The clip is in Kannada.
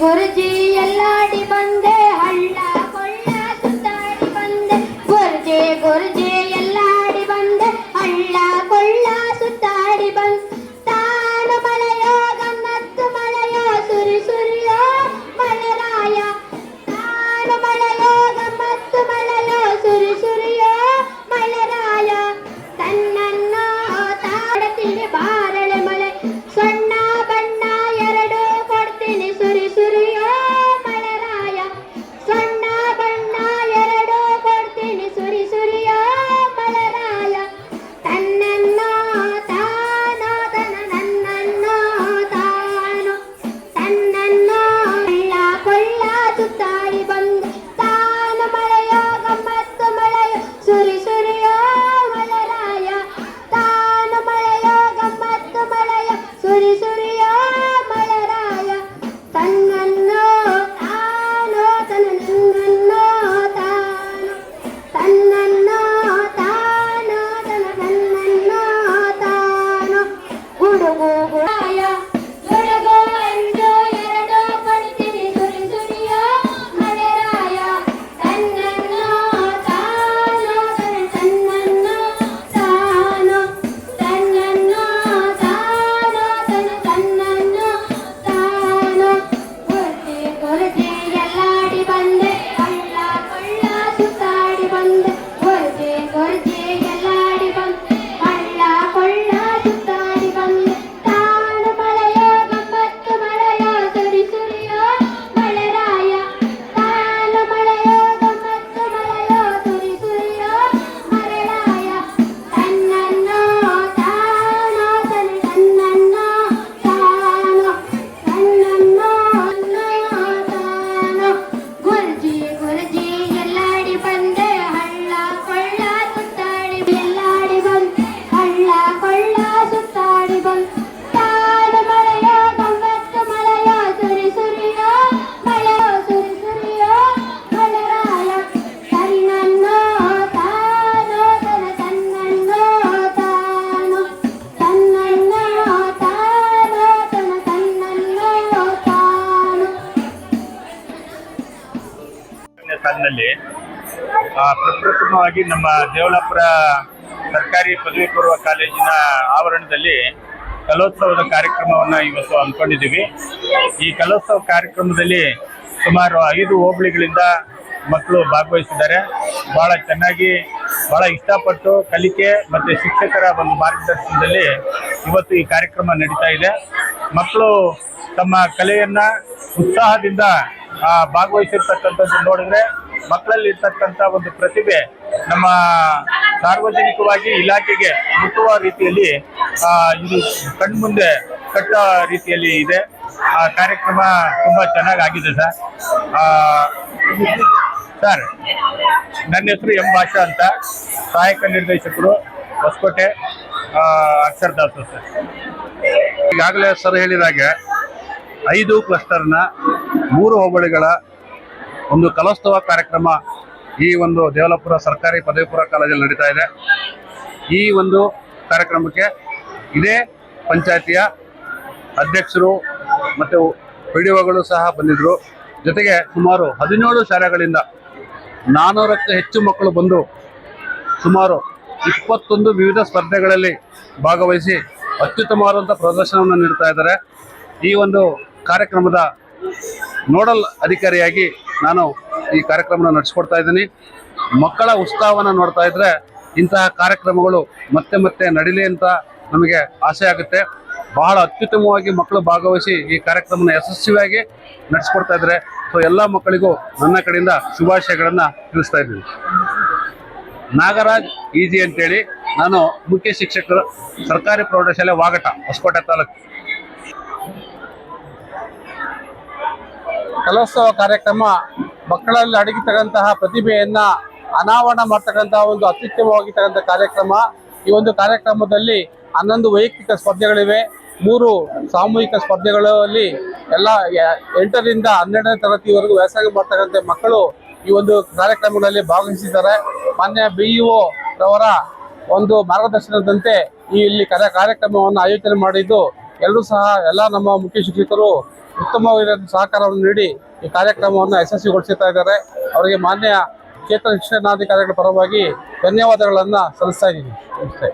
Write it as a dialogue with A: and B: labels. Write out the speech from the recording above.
A: ಗುರುಜಿ ಎಲ್ಲಾಡಿ ಬಂದೆ ಹಳ್ಳ ಕೊಳ್ಳ ಸುತ್ತಾಡಿ ಬಂದೆ ಗುರುಜಿ ಎಲ್ಲಾಡಿ ಬಂದೆ ಹಳ್ಳ ಕೊಳ್ಳ ಸುತ್ತಾಡಿ ಬಂದೆ ತಾನು ಮಳೆಯೋ ಗಮ್ಮತ್ತು ಮಳೆಯೋ ಸುರಿ ಸುರಿಯೋ ಮಳೆರಾಯ ತಾನು ಮಳೆಯೋ ಗಮ್ಮತ್ತು ಮಳೆಯೋ ಸುರಿ ಸುರಿಯೋ ಮಳೆರಾಯ ತನ್ನನ್ನು ತಾಡತೀನಿ ಬಾರಳೆ ಮಳೆ ಸಣ್ಣ ಬಣ್ಣ ಎರಡು ಕೊಡ್ತೀನಿ ಸುರಿ ಸುರಿಯೋ ಮಳೆರಾಯ ಸಣ್ಣ ಬಣ್ಣ ಎರಡು ಕೊಡ್ತೀನಿ ಸುರಿ ಸುರಿಯೋ ಮಳೆರಾಯ ತನ್ನನ್ನು ತಾನೋ ತನ ನನ್ನನ್ನು ತಾನು ತನ್ನನ್ನು ಕೊಳ್ಳ ಸುತ್ತಾಡಿ ಬಂದು ತಾನು ಮಳೆಯೋ ಗಮ್ಮತ್ತು ಮಳೆಯೋ ಸುರಿ ಸುರಿಯೋ ಮಳೆರಾಯ ತಾನು ಮಳೆಯೋ ಗಮ್ಮತ್ತು ಮಳೆಯೋ ಸುರಿ ಸುರಿಯೋ ಮಳೆರಾಯ ತನ್ನನ್ನು ತಾನೋ ತನ ನನ್ನನ್ನು ತಾನು ತನ್ನನ್ನು ತಾನೋ ತನ ನನ್ನನ್ನು ತಾನು ಗುಡುಗು ಗುಡಾಯ ಗುಡುಗು ಎಂದು ಎರಡು ಕೊಡ್ತೀನಿ ಸುರಿ ಸುರಿಯೋ ಮಳೆರಾಯ ತನ್ನನ್ನು ತಾನೋ ತನ ತನ್ನನ್ನು ತಾನು ತನ್ನನ್ನು ತಾನೋ ತನ ತನ್ನನ್ನು ತಾನು ಗುರುಜಿ ಎಲ್ಲಾಡಿ ಬಂದೆ ಹಳ್ಳ ಕೊಳ್ಳ ಸುತ್ತಾಡಿ ಬಂದೆ ಗುರುಜಿ ಎಲ್ಲಾಡಿ ಬಂದೆ ಹಳ್ಳ ಕೊಳ್ಳ ಸುತ್ತಾಡಿ ಬಂದೆ ತಾನು ಮಳೆಯೋ ಗಮ್ಮತ್ತು ಮಳೆಯೋ ಸುರಿ ಸುರಿಯೋ ಮಳೆರಾಯ ತಾನು ಮಳೆಯೋ ಗಮ್ಮತ್ತು ಮಳೆಯೋ ಸುರಿ ಸುರಿಯೋ ಮಳೆರಾಯ ತನ್ನನ್ನು ತಾನೋ ತನ ತನ್ನನ್ನು ತಾನು ತನ್ನನ್ನು ತಾನು ಗುರುಜಿ ಎಲ್ಲಾಡಿ ಬಂದೆ ಹಳ್ಳ ಕೊಳ್ಳ ಸುತ್ತಾಡಿ ಎಲ್ಲಾಡಿ ಬಂದೆ ಹಳ್ಳ ಕೊಳ್ಳ ಸುತ್ತಾಡಿ ಬಂದೆ ತಾನು ಮಳೆಯೋ ಗಮ್ಮತ್ತು ಮಳೆಯೋ ಸುರಿ ಸುರಿಯೋ ಮಳೆಯೋ ಸುರಿ ಸುರಿಯೋ ಮಳೆರಾಯ ತನ್ನನ್ನು ತಾನೋ ತನ ತನ್ನನ್ನು ತಾನು ತನ್ನನ್ನು ತಾನೋ ತನ ತನ್ನನ್ನು ತಾನು
B: ಸಾಲಿನಲ್ಲಿ ಪ್ರಪ್ರಥಮವಾಗಿ ನಮ್ಮ ದೇವಲಾಪುರ ಸರ್ಕಾರಿ ಪದವಿ ಪೂರ್ವ ಕಾಲೇಜಿನ ಆವರಣದಲ್ಲಿ ಕಲೋತ್ಸವದ ಕಾರ್ಯಕ್ರಮವನ್ನು ಇವತ್ತು ಹಮ್ಮಿಕೊಂಡಿದ್ದೀವಿ. ಈ ಕಲೋತ್ಸವ ಕಾರ್ಯಕ್ರಮದಲ್ಲಿ ಸುಮಾರು 5 ಹೋಬಳಿಗಳಿಂದ ಮಕ್ಕಳು ಭಾಗವಹಿಸಿದ್ದಾರೆ. ಭಾಳ ಚೆನ್ನಾಗಿ ಭಾಳ ಇಷ್ಟಪಟ್ಟು ಕಲಿಕೆ ಮತ್ತು ಶಿಕ್ಷಕರ ಒಂದು ಮಾರ್ಗದರ್ಶನದಲ್ಲಿ ಇವತ್ತು ಈ ಕಾರ್ಯಕ್ರಮ ನಡೀತಾ ಇದೆ. ಮಕ್ಕಳು ತಮ್ಮ ಕಲೆಯನ್ನು ಉತ್ಸಾಹದಿಂದ ಭಾಗವಹಿಸಿರ್ತಕ್ಕಂಥದ್ದು ನೋಡಿದ್ರೆ ಮಕ್ಕಳಲ್ಲಿ ಇರ್ತಕ್ಕಂಥ ಒಂದು ಪ್ರತಿಭೆ ನಮ್ಮ ಸಾರ್ವಜನಿಕವಾಗಿ ಇಲಾಖೆಗೆ ಮುಟ್ಟುವ ರೀತಿಯಲ್ಲಿ ಇದು ಕಣ್ಮುಂದೆ ಕಟ್ಟೋ ರೀತಿಯಲ್ಲಿ ಇದೆ. ಆ ಕಾರ್ಯಕ್ರಮ ತುಂಬ ಚೆನ್ನಾಗಾಗಿದೆ ಸರ್. ನನ್ನ ಹೆಸರು ಎಂ ಭಾಷಾ ಅಂತ, ಸಹಾಯಕ ನಿರ್ದೇಶಕರು ಹೊಸಕೋಟೆ ಅಕ್ಷರದಾಸು ಸರ್.
C: ಈಗಾಗಲೇ ಸರ್ ಹೇಳಿದಾಗೆ 5 ಕ್ಲಸ್ಟರ್ನ 3 ಹೋಬಳಿಗಳ ಒಂದು ಕಲೋತ್ಸವ ಕಾರ್ಯಕ್ರಮ ಈ ಒಂದು ದೇವಲಾಪುರ ಸರ್ಕಾರಿ ಪದವಿ ಪೂರ್ವ ಕಾಲೇಜಲ್ಲಿ ನಡೀತಾ ಇದೆ. ಈ ಒಂದು ಕಾರ್ಯಕ್ರಮಕ್ಕೆ ಇದೇ ಪಂಚಾಯತಿಯ ಅಧ್ಯಕ್ಷರು ಮತ್ತು PDOಗಳು ಸಹ ಬಂದಿದ್ದರು. ಜೊತೆಗೆ ಸುಮಾರು 17 ಶಾಲೆಗಳಿಂದ 400ಕ್ಕೂ ಹೆಚ್ಚು ಮಕ್ಕಳು ಬಂದು ಸುಮಾರು 21 ವಿವಿಧ ಸ್ಪರ್ಧೆಗಳಲ್ಲಿ ಭಾಗವಹಿಸಿ ಅತ್ಯುತ್ತಮವಾದಂಥ ಪ್ರದರ್ಶನವನ್ನು ನೀಡ್ತಾ ಇದ್ದಾರೆ. ಈ ಒಂದು ಕಾರ್ಯಕ್ರಮದ ನೋಡಲ್ ಅಧಿಕಾರಿಯಾಗಿ ನಾನು ಈ ಕಾರ್ಯಕ್ರಮವನ್ನು ನಡೆಸ್ಕೊಡ್ತಾ ಇದ್ದೀನಿ. ಮಕ್ಕಳ ಉತ್ಸಾಹವನ್ನು ನೋಡ್ತಾ ಇದ್ದರೆ ಇಂತಹ ಕಾರ್ಯಕ್ರಮಗಳು ಮತ್ತೆ ಮತ್ತೆ ನಡೀಲಿ ಅಂತ ನಮಗೆ ಆಸೆ ಆಗುತ್ತೆ. ಬಹಳ ಅತ್ಯುತ್ತಮವಾಗಿ ಮಕ್ಕಳು ಭಾಗವಹಿಸಿ ಈ ಕಾರ್ಯಕ್ರಮನ ಯಶಸ್ವಿಯಾಗಿ ನಡೆಸ್ಕೊಡ್ತಾ ಇದ್ದಾರೆ. ಸೊ ಎಲ್ಲ ಮಕ್ಕಳಿಗೂ ನನ್ನ ಕಡೆಯಿಂದ ಶುಭಾಶಯಗಳನ್ನು ತಿಳಿಸ್ತಾ ಇದ್ದೀನಿ. ನಾಗರಾಜ್ ಈಜಿ ಅಂತೇಳಿ. ನಾನು ಮುಖ್ಯ ಶಿಕ್ಷಕರು, ಸರ್ಕಾರಿ ಪ್ರೌಢಶಾಲೆ ವಾಗಟ, ಹೊಸಕೋಟೆ ತಾಲೂಕು.
D: ಕಲೋತ್ಸವ ಕಾರ್ಯಕ್ರಮ ಮಕ್ಕಳಲ್ಲಿ ಅಡಗಿರ್ತಕ್ಕಂತಹ ಪ್ರತಿಭೆಯನ್ನ ಅನಾವರಣ ಮಾಡ್ತಕ್ಕಂತಹ ಒಂದು ಅತ್ಯುತ್ತಮವಾಗಿರ್ತಕ್ಕಂಥ ಕಾರ್ಯಕ್ರಮ. ಈ ಒಂದು ಕಾರ್ಯಕ್ರಮದಲ್ಲಿ 11 ವೈಯಕ್ತಿಕ ಸ್ಪರ್ಧೆಗಳಿವೆ, 3 ಸಾಮೂಹಿಕ ಸ್ಪರ್ಧೆಗಳಲ್ಲಿ ಎಲ್ಲ 8ರಿಂದ 12ನೇ ತರಗತಿವರೆಗೂ ವ್ಯಾಸಂಗ ಮಾಡ್ತಕ್ಕಂಥ ಮಕ್ಕಳು ಈ ಒಂದು ಕಾರ್ಯಕ್ರಮಗಳಲ್ಲಿ ಭಾಗವಹಿಸಿದ್ದಾರೆ. ಮಾನ್ಯ BEO ರವರ ಒಂದು ಮಾರ್ಗದರ್ಶನದಂತೆ ಇಲ್ಲಿ ಕಾರ್ಯಕ್ರಮವನ್ನು ಆಯೋಜನೆ ಮಾಡಿದ್ದು, ಎಲ್ಲರೂ ಸಹ ಎಲ್ಲ ನಮ್ಮ ಮುಖ್ಯ ಶಿಕ್ಷಕರು ಉತ್ತಮವಾದ ಸಹಕಾರವನ್ನು ನೀಡಿ ಈ ಕಾರ್ಯಕ್ರಮವನ್ನು ಯಶಸ್ವಿಗೊಳಿಸುತ್ತಾ ಇದ್ದಾರೆ. ಅವರಿಗೆ ಮಾನ್ಯ ಕ್ಷೇತ್ರ ಶಿಕ್ಷಣಾಧಿಕಾರಿಗಳ ಪರವಾಗಿ ಧನ್ಯವಾದಗಳನ್ನು ಸಲ್ಲಿಸ್ತಾ ಇದ್ದೀನಿ. ನಮಸ್ತೆ.